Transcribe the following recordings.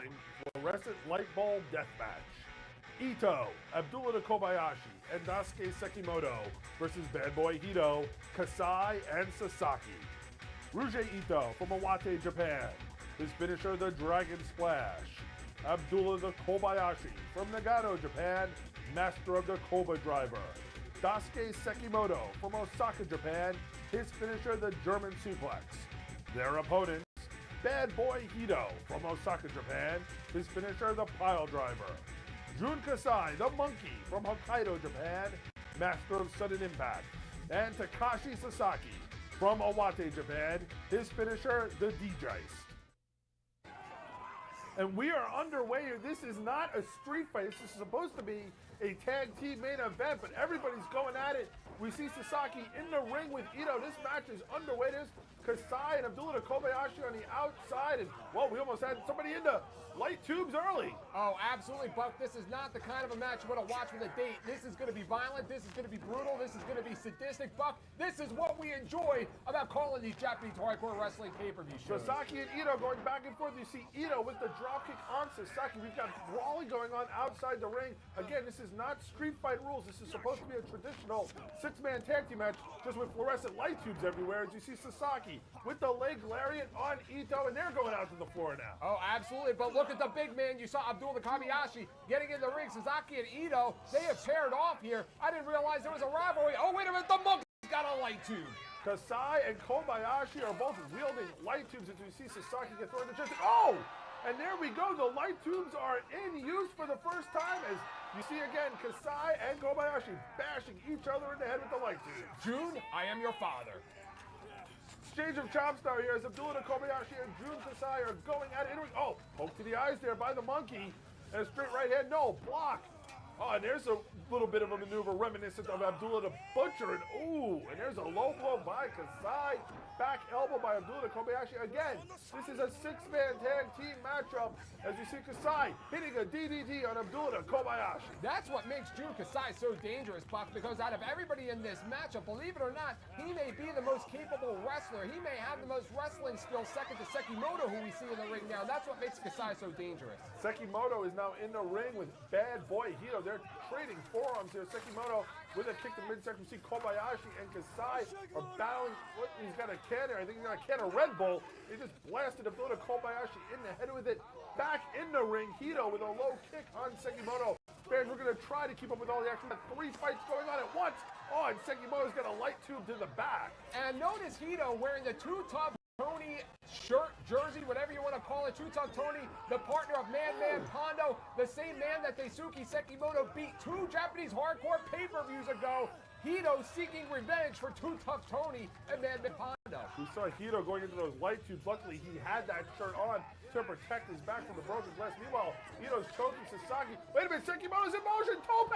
Wrestling Fluorescent Light Bulb Deathmatch. Ito, Abdullah the Kobayashi, and Daisuke Sekimoto versus Bad Boy Hido, Kasai, and Sasaki. Ryujei Ito from Iwate, Japan. His finisher, the Dragon Splash. Abdullah the Kobayashi from Nagano, Japan, master of the Koba Driver. Daisuke Sekimoto from Osaka, Japan. His finisher, the German Suplex. Their opponents, Bad Boy Hido from Osaka, Japan. His finisher, the Pile Driver. Jun Kasai, the Monkey from Hokkaido, Japan, master of sudden impact. And Takashi Sasaki from Iwate, Japan. His finisher, the D-Geist. And we are underway here. This is not a street fight. This is supposed to be a tag team main event, but everybody's going at it. We see Sasaki in the ring with Ito. This match is underway. There's Kasai and Abdullah Kobayashi on the outside. And, well, we almost had somebody in the light tubes early. Oh, absolutely, Buck. This is not the kind of a match you want to watch with a date. This is going to be violent. This is going to be brutal. This is going to be sadistic, Buck. This is what we enjoy about calling these Japanese hardcore wrestling pay-per-view shows. Sasaki and Ito going back and forth. You see Ito with the dropkick on Sasaki. We've got brawling going on outside the ring. Again, this is not street fight rules. This is supposed to be a traditional six-man tag team match, just with fluorescent light tubes everywhere. As you see Sasaki with the leg lariat on Ito, and they're going out to the floor now. Oh, absolutely. But look at the big man. You saw Abdullah Kobayashi getting in the ring. Sasaki and Ito, they have paired off here. I didn't realize there was a rivalry. Oh, wait a minute. The Monkey's got a light tube. Kasai and Kobayashi are both wielding light tubes as we see Sasaki get thrown in the chest. Oh! And there we go. The light tubes are in use for the first time as you see again Kasai and Kobayashi bashing each other in the head with the light tube. June, I am your father. Exchange of chops now here as Abdullah Kobayashi and Jun Kasai are going at it. Oh, poke to the eyes there by the Monkey. And a straight right hand. No, block. Oh, and there's a little bit of a maneuver reminiscent of Abdullah the Butcher. And ooh, and there's a low blow by Kasai. Back elbow by Abdullah Kobayashi. Again, this is a six-man tag team matchup as you see Kasai hitting a DDT on Abdullah Kobayashi. That's what makes Jun Kasai so dangerous, Buck, because out of everybody in this matchup, believe it or not, he may be the most capable wrestler. He may have the most wrestling skills second to Sekimoto, who we see in the ring now. That's what makes Kasai so dangerous. Sekimoto is now in the ring with Bad Boy Hido. They're trading forearms here. Sekimoto with a kick to midsection. We see Kobayashi and Kasai are battling. He's got a can there. I think he's got a can of Red Bull. He just blasted Abdullah Kobayashi in the head with it. Back in the ring, Hido with a low kick on Sekimoto. Fans, we're going to try to keep up with all the action. We've got three fights going on at once. Oh, and Sekimoto's got a light tube to the back. And notice Hido wearing the Too Tough Tony shirt, jersey, whatever you want to call it. Too Tough Tony, the partner of Man Pondo, the same man that Daisuke Sekimoto beat 2 Japanese hardcore pay-per-views ago. Hido seeking revenge for Too Tough Tony and Man Pondo. We saw Hido going into those light tubes. Luckily, he had that shirt on to protect his back from the broken glass. Meanwhile, Hido's choking Sasaki. Wait a minute, Sekimoto's in motion. Tope!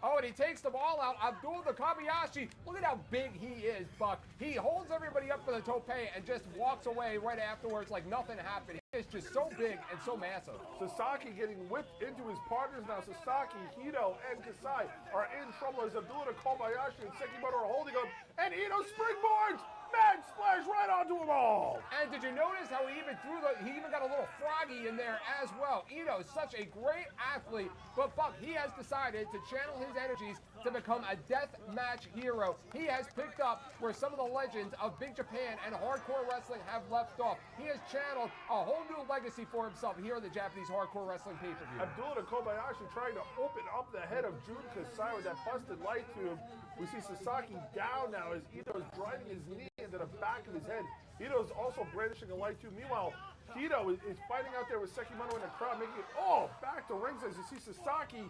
Oh, and he takes the ball out. Abdullah Kobayashi, look at how big he is, Buck. He holds everybody up for the tope and just walks away right afterwards like nothing happened. He is just so big and so massive. Sasaki getting whipped into his partners now. Sasaki, Hido, and Kasai are in trouble as Abdullah Kobayashi and Sekimoto are holding him. And Hido springboards! Mad splash right onto them all! And did you notice how he even got a little froggy in there as well? Ito is such a great athlete, but Buck, he has decided to channel his energies to become a death match hero. He has picked up where some of the legends of Big Japan and hardcore wrestling have left off. He has channeled a whole new legacy for himself here in the Japanese hardcore wrestling pay-per-view. Abdullah Kobayashi trying to open up the head of Jun Kasai with that busted light tube. We see Sasaki down now as Ito is driving his knee into the back of his head. Ito is also brandishing a light tube. Meanwhile, Hido is fighting out there with Sekimoto in the crowd, making it back to ringside. You see Sasaki,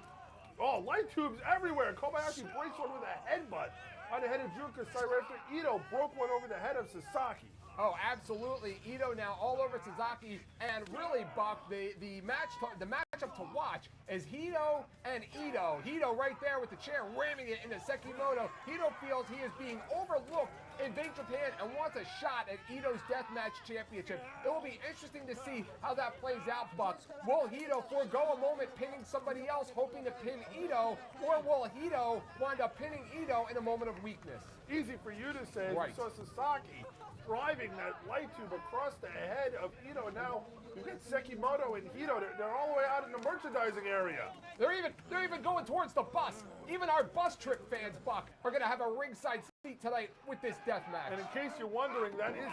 light tubes everywhere. Kobayashi breaks one with a headbutt on the head of Jun Kasai right after Ito broke one over the head of Sasaki. Oh, absolutely. Ito now all over Sasaki, and really, Buck, the matchup to watch is Hido and Ito. Hido right there with the chair ramming it into Sekimoto. Hido feels he is being overlooked in Big Japan and wants a shot at Ito's Deathmatch Championship. It will be interesting to see how that plays out, Buck. Will Hido forego a moment pinning somebody else, hoping to pin Ito, or will Hido wind up pinning Ito in a moment of weakness? Easy for you to say. Right. We saw Sasaki driving that light tube across the head of Hido. And now you've got Sekimoto and Hido. They're all the way out in the merchandising area. They're even going towards the bus. Even our bus trip fans, Buck, are going to have a ringside seat tonight with this death match. And in case you're wondering, that is,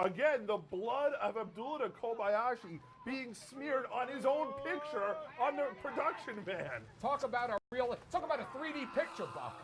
again, the blood of Abdullah Kobayashi being smeared on his own picture on the production van. Talk about a 3D picture, Buck.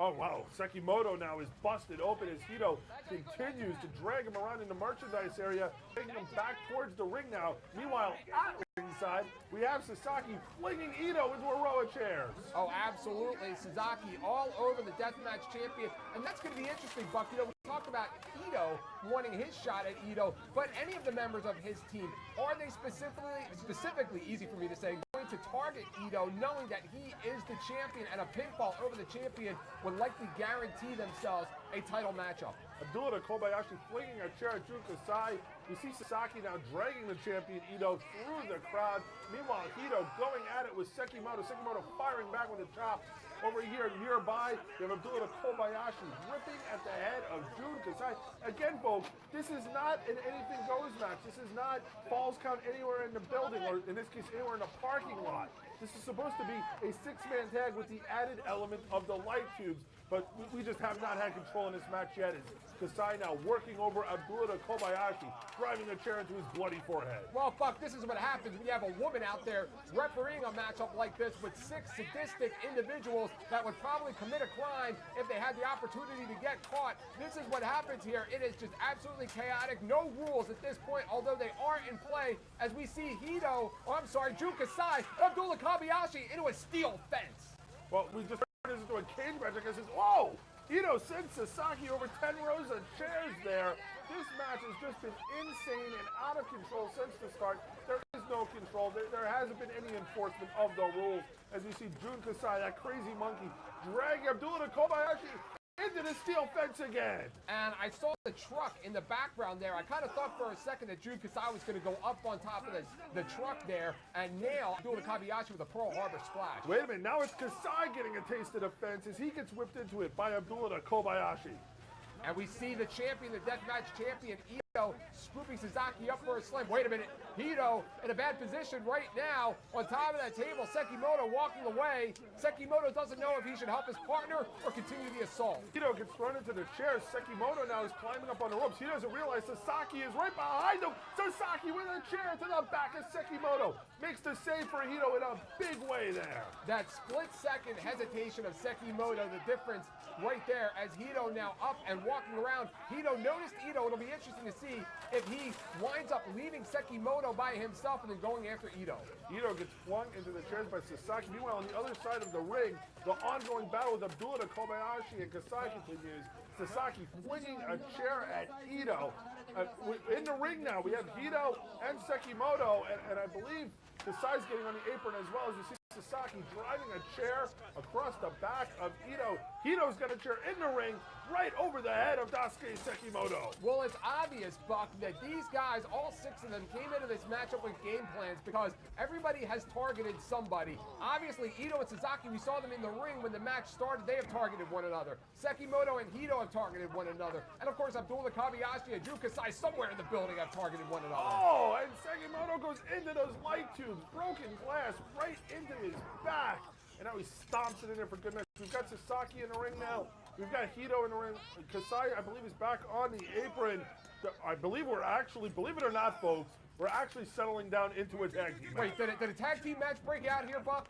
Oh, wow. Sekimoto now is busted open as Hido continues to drag him around in the merchandise area, taking him back towards the ring now. Meanwhile, at ringside, we have Sasaki flinging Hido into a row of chairs. Oh, absolutely. Sasaki all over the deathmatch champion. And that's going to be interesting, Buck. You know, we talked about Hido wanting his shot at Hido, but any of the members of his team, are they specifically, easy for me to say, going to target Hido, knowing that he is the champion and a pinfall over the champion would likely guarantee themselves a title matchup? Abdullah Kobayashi flinging a chair at Jun Kasai. We see Sasaki now dragging the champion Hido through the crowd. Meanwhile, Hido going at it with Sekimoto. Sekimoto firing back with a chop. Over here, nearby, we have Abdullah Kobayashi ripping at the head of Jun Kasai. Again, folks, this is not an anything goes match. This is not falls count anywhere in the building, or in this case, anywhere in the parking lot. This is supposed to be a six-man tag with the added element of the light tubes, but we just have not had control in this match yet. It's Kasai now working over Abdullah Kobayashi, driving the chair into his bloody forehead. Well, Buck, this is what happens when you have a woman out there refereeing a matchup like this with 6 sadistic individuals that would probably commit a crime if they had the opportunity to get caught. This is what happens here. It is just absolutely chaotic. No rules at this point, although they are in play, as we see Jun Kasai, Abdullah Kobayashi into a steel fence. Well, we just turned this into a cage match. I guess whoa! Hido sends Sasaki over 10 rows of chairs there. This match has just been insane and out of control since the start. There is no control. There hasn't been any enforcement of the rules. As we see Jun Kasai, that crazy monkey, dragging Abdullah Kobayashi into the steel fence again. And I saw the truck in the background there. I kind of thought for a second that Jun Kasai was going to go up on top of the truck there and nail Abdullah Kobayashi with a Pearl Harbor splash. Wait a minute, now it's Kasai getting a taste of the fence as he gets whipped into it by Abdullah Kobayashi. And we see the champion, the deathmatch champion, Hido, scooping Sasaki up for a slam. Wait a minute, Hido in a bad position right now on top of that table. Sekimoto walking away. Sekimoto doesn't know if he should help his partner or continue the assault. Hido gets thrown into the chair. Sekimoto now is climbing up on the ropes. He doesn't realize Sasaki is right behind him. Sasaki with a chair to the back of Sekimoto. Makes the save for Hido in a big way there. That split-second hesitation of Sekimoto, the difference right there as Hido now up and walking around. Hido noticed Hido. It'll be interesting to see if he winds up leaving Sekimoto by himself and then going after Hido. Hido gets flung into the chairs by Sasaki. Meanwhile, on the other side of the ring, the ongoing battle with Abdullah Kobayashi and Kasai continues. Sasaki flinging a chair at Hido. In the ring now, we have Hido and Sekimoto, and I believe Kasai's getting on the apron as well, as you see Sasaki driving a chair across the back of Hido. Hido's got a chair in the ring right over the head of Daisuke Sekimoto. Well, it's obvious, Buck, that these guys, all 6 of them, came into this matchup with game plans because everybody has targeted somebody. Obviously, Hido and Sasaki, we saw them in the ring when the match started. They have targeted one another. Sekimoto and Hido have targeted one another. And, of course, Abdullah Kobayashi and Jun Kasai somewhere in the building have targeted one another. Oh, and Sekimoto goes into those light tubes, broken glass, right into his back. And now he stomps it in there for good measure. We've got Sasaki in the ring now. We've got Hido in the ring. Kasai, I believe, is back on the apron. I believe we're actually, believe it or not, folks, we're actually settling down into a tag team match. Wait, did a tag team match break out here, Buck?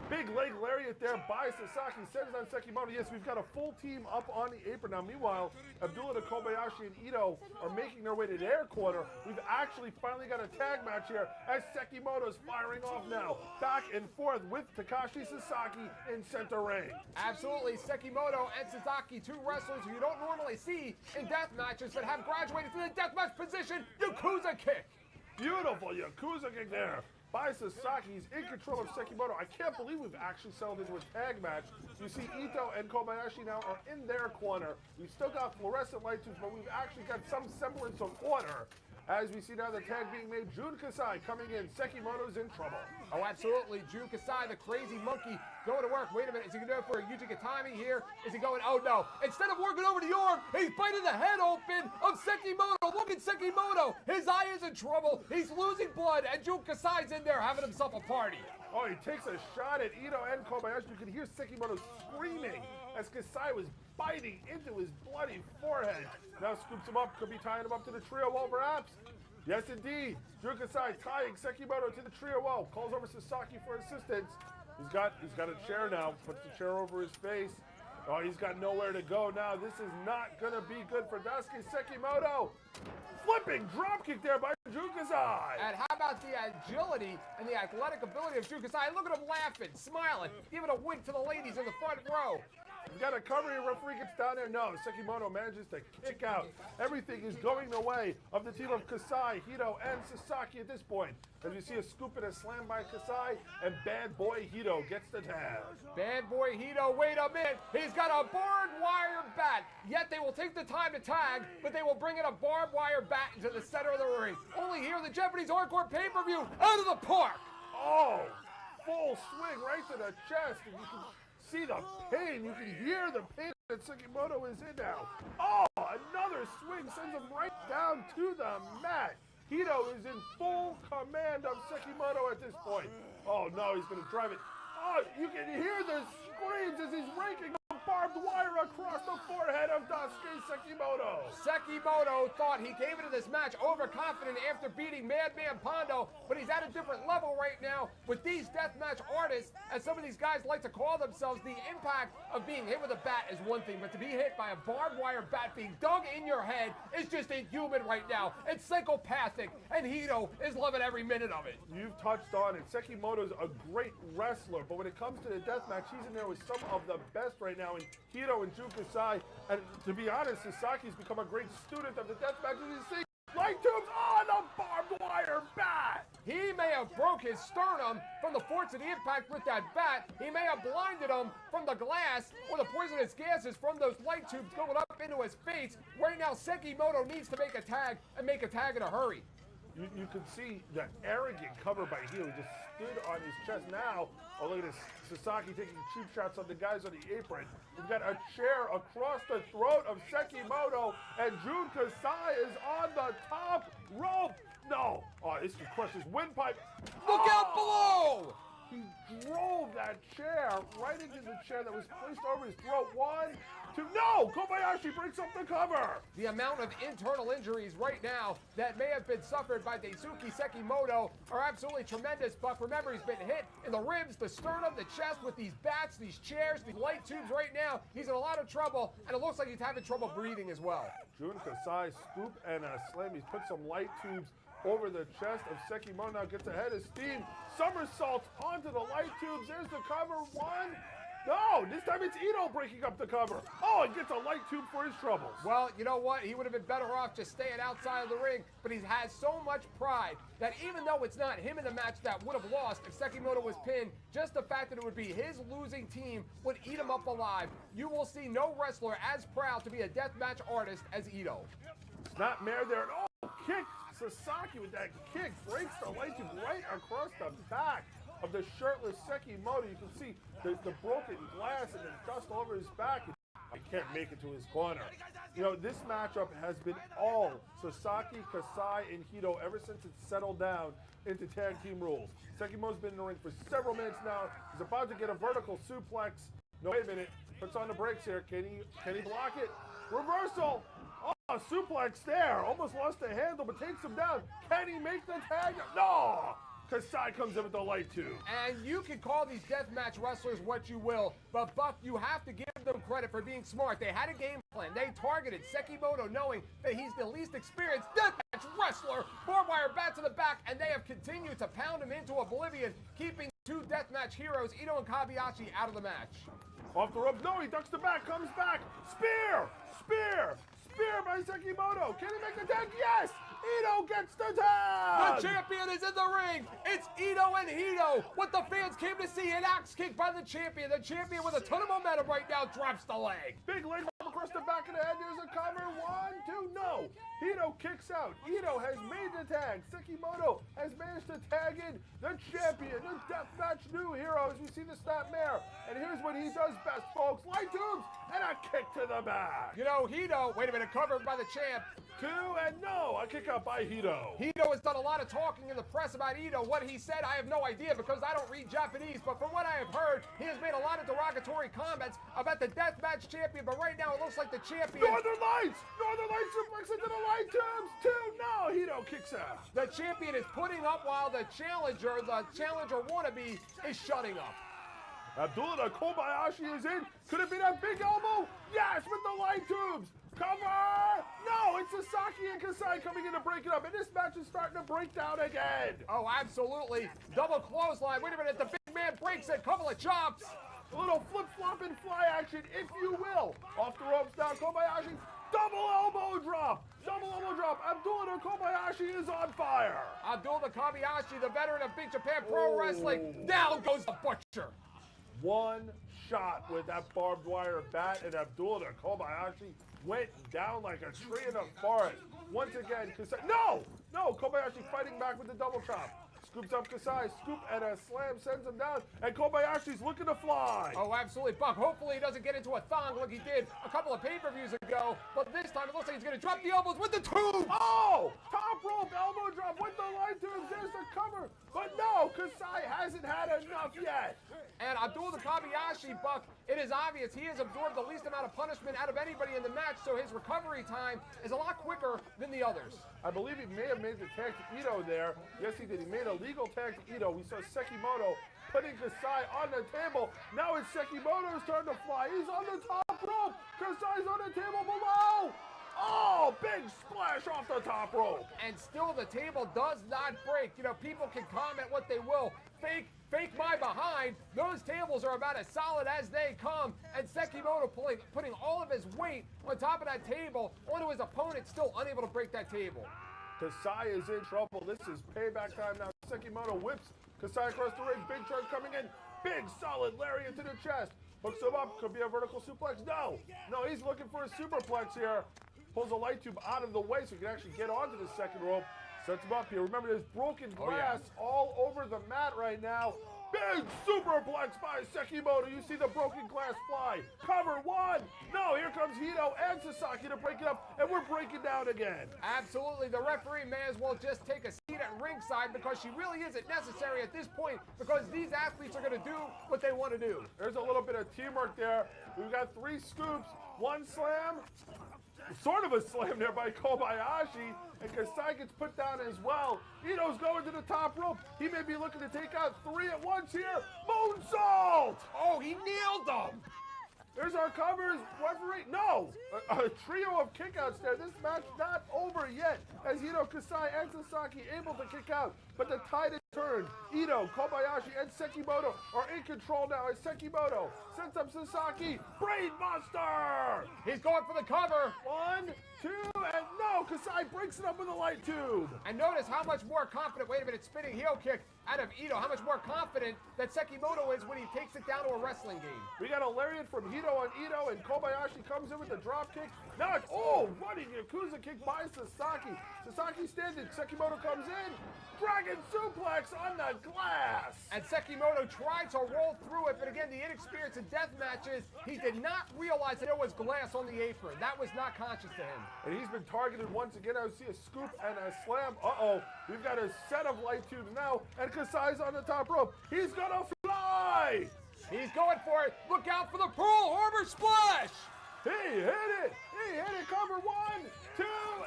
Big leg lariat there by Sasaki, sends on Sekimoto. Yes, we've got a full team up on the apron now. Meanwhile, Abdullah Kobayashi and Hido are making their way to their corner. We've actually finally got a tag match here as Sekimoto's firing off now. Back and forth with Takashi Sasaki in center ring. Absolutely. Sekimoto and Sasaki, 2 wrestlers who you don't normally see in death matches, but have graduated to the deathmatch position. Yakuza kick. Beautiful Yakuza kick there by Sasaki. He's in control of Sekimoto. I can't believe we've actually settled into a tag match. You see Ito and Kobayashi now are in their corner. We've still got fluorescent light tubes, but we've actually got some semblance of order. As we see now the tag being made, Jun Kasai coming in. Sekimoto's in trouble. Oh, absolutely. Jun Kasai, the crazy monkey, going to work. Wait a minute. Is he going to go for a Yuji Gatami here? Is he going? Oh, no. Instead of working over to York, he's biting the head open of Sekimoto. Look at Sekimoto. His eye is in trouble. He's losing blood, and Jun Kasai's in there having himself a party. Oh, he takes a shot at Hido and Kobayashi. You can hear Sekimoto screaming as Kasai was biting into his bloody forehead. Now scoops him up. Could be tying him up to the trio wall, perhaps. Yes, indeed. Jun Kasai tying Sekimoto to the trio wall. Calls over Sasaki for assistance. He's got a chair now. Puts the chair over his face. Oh, he's got nowhere to go now. This is not going to be good for Daisuke Sekimoto. Flipping dropkick there by Jun Kasai. And how about the agility and the athletic ability of Jun Kasai? Look at him laughing, smiling, giving a wink to the ladies in the front row. He's got a cover here. Referee gets down there. No, Sekimoto manages to kick out. Everything is going the way of the team of Kasai, Hido, and Sasaki at this point. As we see a scoop and a slam by Kasai, and Bad Boy Hido gets the tag. Bad Boy Hido, wait a minute. He's got a barbed wire bat. Yet they will take the time to tag, but they will bring in a barbed wire bat into the center of the ring. Only here, the Japanese Hardcore pay-per-view out of the park. Oh, full swing right to the chest. And you can see the pain. You can hear the pain that Sekimoto is in now. Oh, another swing sends him right down to the mat. Hido is in full command of Sekimoto at this point. Oh no, he's going to drive it. Oh, you can hear the screams as he's raking the barbed wire across the forehead of Daisuke Sekimoto. Sekimoto thought he came into this match overconfident after beating Madman Pondo, but he's at a different level right now with these deathmatch artists, as some of these guys like to call themselves. The impact of being hit with a bat is one thing, but to be hit by a barbed wire bat being dug in your head is just inhuman right now. It's psychopathic, and Hido is loving every minute of it. You've touched on it. Sekimoto's a great wrestler, but when it comes to the deathmatch, he's in there with some of the best right now in Hido and Jun Kasai. And to be honest, Sasaki's become a great student of the deathmatch. As you see, light tubes on the barbed wire bat. He may have broke his sternum from the force of the impact with that bat. He may have blinded him from the glass or the poisonous gases from those light tubes going up into his face. Right now, Sekimoto needs to make a tag, and make a tag in a hurry. You can see the arrogant cover by Hido. He just stood on his chest now. Oh, look at this. Sasaki taking cheap shots on the guys on the apron. We've got a chair across the throat of Sekimoto, and Jun Kasai is on the top rope. No. Oh, this could crush his windpipe. Look out below! He drove that chair right into the chair that was placed over his throat. 1, 2, no! Kobayashi breaks up the cover. The amount of internal injuries right now that may have been suffered by Daisuke Sekimoto are absolutely tremendous. But remember, he's been hit in the ribs, the sternum, the chest with these bats, these chairs, these light tubes right now. He's in a lot of trouble, and it looks like he's having trouble breathing as well. Jun Kasai scoop and a slam. He's put some light tubes over the chest of Sekimoto. Now gets ahead of steam. Somersaults onto the light tubes. There's the cover. 1. No, this time it's Hido breaking up the cover. Oh, he gets a light tube for his troubles. Well, you know what? He would have been better off just staying outside of the ring, but he has so much pride that even though it's not him in the match that would have lost if Sekimoto was pinned, just the fact that it would be his losing team would eat him up alive. You will see no wrestler as proud to be a deathmatch artist as Hido. It's not Mare there at all. Kick. Sasaki with that kick breaks the light tube right across the back of the shirtless Sekimoto. You can see the broken glass and the dust all over his back. He can't make it to his corner. You know, this matchup has been all Sasaki, Kasai, and Hido ever since it settled down into tag team rules. Sekimoto's been in the ring for several minutes now. He's about to get a vertical suplex. No, wait a minute. Puts on the brakes here. Can he block it? Reversal. Oh, suplex there. Almost lost the handle, but takes him down. Can he make the tag? No! Kasai comes in with the light tube. And you can call these deathmatch wrestlers what you will, but Buck, you have to give them credit for being smart. They had a game plan. They targeted Sekimoto knowing that he's the least experienced deathmatch wrestler. Barbed wire bat to the back, and they have continued to pound him into oblivion, keeping two deathmatch heroes, Hido and Kobayashi, out of the match. Off the rope. No, he ducks the back, comes back. Spear! Spear! Spear by Sekimoto. Can he make the tag? Yes! Hido gets the tag! The champion is in the ring. It's Hido and Hido. What the fans came to see, an axe kick by the champion. The champion with a ton of momentum right now drops the leg. Big leg across the back of the head. There's a cover. 1, 2, no. Hido kicks out. Ito has made the tag. Sekimoto has managed to tag in the champion, the deathmatch new hero, as we see the snapmare. And here's what he does best, folks. Light tubes and a kick to the back. You know, Hido, wait a minute, covered by the champ. 2 and no. A kick out by Hido. Hido has done a lot of talking in the press about Ito. What he said, I have no idea because I don't read Japanese. But from what I have heard, he has made a lot of derogatory comments about the deathmatch champion. But right now, it looks like the champion. Northern Lights suplex into the light tubes. 2, no. Hido kicks out. The champion is putting up while the challenger wannabe, is shutting up. Abdullah Kobayashi is in. Could it be that big elbow? Yes, with the light tubes. Cover! No, it's Sasaki and Kasai coming in to break it up, and this match is starting to break down again. Oh, absolutely. Double clothesline. Wait a minute, the big man breaks it. Couple of chops. A little flip-flop and fly action, if you will. Off the ropes now, Kobayashi. Double elbow drop. Abdullah Kobayashi is on fire. Abdullah Kobayashi, the veteran of Big Japan Pro Wrestling. Down goes the Butcher. One shot with that barbed wire bat, and Abdullah Kobayashi went down like a tree in a forest. Once again, Kasai. No! Kobayashi fighting back with the double chop. Scoops up Kasai, scoop and a slam sends him down, and Kobayashi's looking to fly. Oh, absolutely, Buck. Hopefully he doesn't get into a thong like he did a couple of pay-per-views ago, but this time it looks like he's going to drop the elbows with the tube. Oh! Top rope elbow drop with the light tubes. There's the cover. But no, Kasai hasn't had enough yet. And Abdullah Kobayashi, Buck, it is obvious he has absorbed the least amount of punishment out of anybody in the match, so his recovery time is a lot quicker than the others. I believe he may have made the tag to Ito there. Yes, he did. He made a legal tag to Ito. We saw Sekimoto putting Kasai on the table. Now it's Sekimoto's turn to fly. He's on the top rope. Kasai's on the table below. Oh, big splash off the top rope. And still the table does not break. You know, people can comment what they will. Fake my behind. Those tables are about as solid as they come. And Sekimoto putting all of his weight on top of that table onto his opponent, still unable to break that table. Kasai is in trouble. This is payback time now. Sekimoto whips Kasai across the ring. Big charge coming in. Big solid lariat to the chest. Hooks him up. Could be a vertical suplex. No, he's looking for a superplex here. Pulls a light tube out of the way so he can actually get onto the second rope. Sets him up here. Remember, there's broken glass all over the mat right now. Big superplex by Sekimoto. You see the broken glass fly. Cover 1. No, here comes Hido and Sasaki to break it up, and we're breaking down again. Absolutely. The referee may as well just take a seat at ringside because she really isn't necessary at this point because these athletes are going to do what they want to do. There's a little bit of teamwork there. We've got 3 scoops, 1 slam. Sort of a slam there by Kobayashi, and Kasai gets put down as well. Ito's going to the top rope. He may be looking to take out 3 at once here. Moonsault! Oh, he nailed them! There's our covers. Referee, no! A trio of kickouts there. This match not over yet, as Hido, Kasai, and Sasaki able to kick out. But the tide has turned. Ito, Kobayashi, and Sekimoto are in control now as Sekimoto sends up Sasaki. Brain Monster! He's going for the cover. 1, 2, and no! Kasai breaks it up with a light tube. And notice how much more confident, wait a minute, spinning heel kick out of Ito. How much more confident that Sekimoto is when he takes it down to a wrestling game. We got a lariat from Hido on Ito, and Kobayashi comes in with the drop kick. Now it's, running Yakuza kick by Sasaki. Sasaki standing, Sekimoto comes in. Dragon suplex on the glass. And Sekimoto tried to roll through it, but again, the inexperience in death matches, he did not realize that there was glass on the apron. That was not conscious to him. And he's been targeted once again. I see a scoop and a slam. We've got a set of light tubes now, and Kasai's on the top rope. He's gonna fly. He's going for it. Look out for the Pearl Harbor splash. He hit it. Cover 1, 2,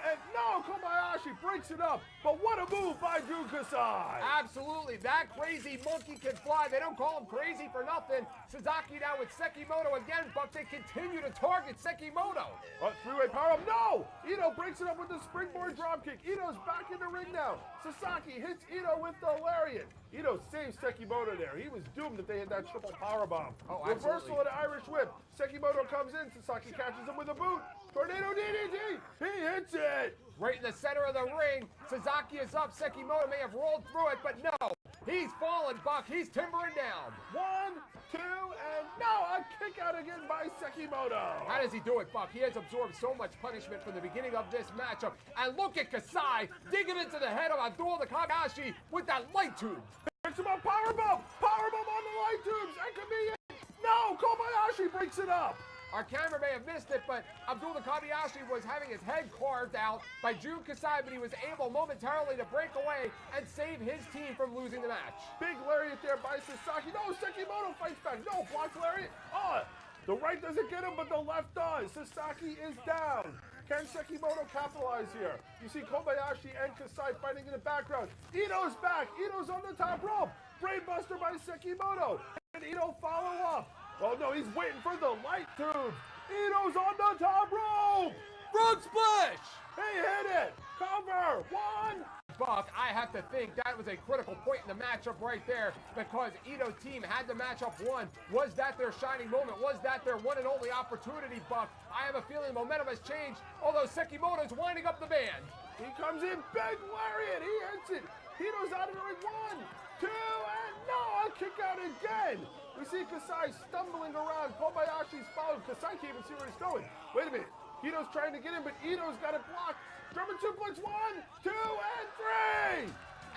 and no, Kobayashi breaks it up. But what a move by Drew Kasai. Absolutely. That crazy monkey can fly. They don't call him crazy for nothing. Sasaki now with Sekimoto again, but they continue to target Sekimoto. Three-way power-up. No! Ito breaks it up with the springboard dropkick. Ito's back in the ring now. Sasaki hits Ito with the lariat. Ito saves Sekimoto there. He was doomed if they hit that triple powerbomb. Oh, Reversal of the Irish whip. Sekimoto comes in. Sasaki catches him with a boot. Tornado DDT. He hits it. Right in the center of the ring. Sasaki is up. Sekimoto may have rolled through it, but no. He's fallen, Buck. He's timbering down. 1, 2, and no, a kick out again by Sekimoto. How does he do it, Buck? He has absorbed so much punishment from the beginning of this matchup. And look at Kasai digging into the head of Abdullah Kobayashi with that light tube. Picks him up, powerbomb on the light tubes. That could be it. No, Kobayashi breaks it up. Our camera may have missed it, but Abdullah Kobayashi was having his head carved out by Jun Kasai, but he was able momentarily to break away and save his team from losing the match. Big lariat there by Sasaki. No, Sekimoto fights back. No, block lariat. Oh, the right doesn't get him, but the left does. Sasaki is down. Can Sekimoto capitalize here? You see Kobayashi and Kasai fighting in the background. Ito's back. Ito's on the top rope. Brainbuster by Sekimoto. And Ito follow up. Oh no, he's waiting for the light tubes. Ito's on the top rope. Frog splash! He hit it. Cover. 1. Buck, I have to think that was a critical point in the matchup right there because Ito team had the matchup won. Was that their shining moment? Was that their one and only opportunity, Buck? I have a feeling momentum has changed, although Sekimoto's winding up the band. He comes in, big lariat. He hits it. Hito's out of the ring. 1, 2, and no, a kick out again. We see Kasai stumbling around. Kobayashi's followed. Kasai can't even see where he's going. Wait a minute. Hito's trying to get him, but Ito's got it blocked. German suplex. 1, 2, and 3.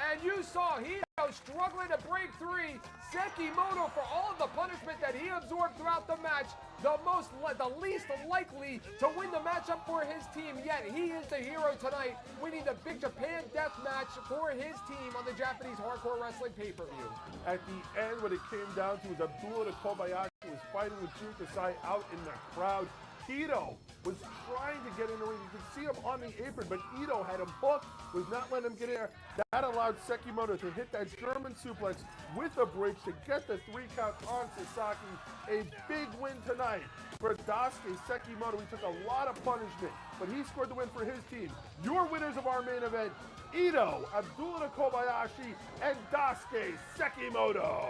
And you saw Hido struggling to break 3. Sekimoto, for all of the punishment that he absorbed throughout the match, the least likely to win the matchup for his team. Yet he is the hero tonight, winning the Big Japan Death Match for his team on the Japanese Hardcore Wrestling pay-per-view. At the end, what it came down to was Abdullah Kobayashi was fighting with Jun Kasai out in the crowd. Hido was trying to get in the ring. You could see him on the apron, but Hido had him hooked, was not letting him get in there. That allowed Sekimoto to hit that German suplex with a bridge to get the 3 count on Sasaki. A big win tonight for Daisuke Sekimoto. He took a lot of punishment, but he scored the win for his team. Your winners of our main event, Hido, Abdullah Kobayashi, and Daisuke Sekimoto.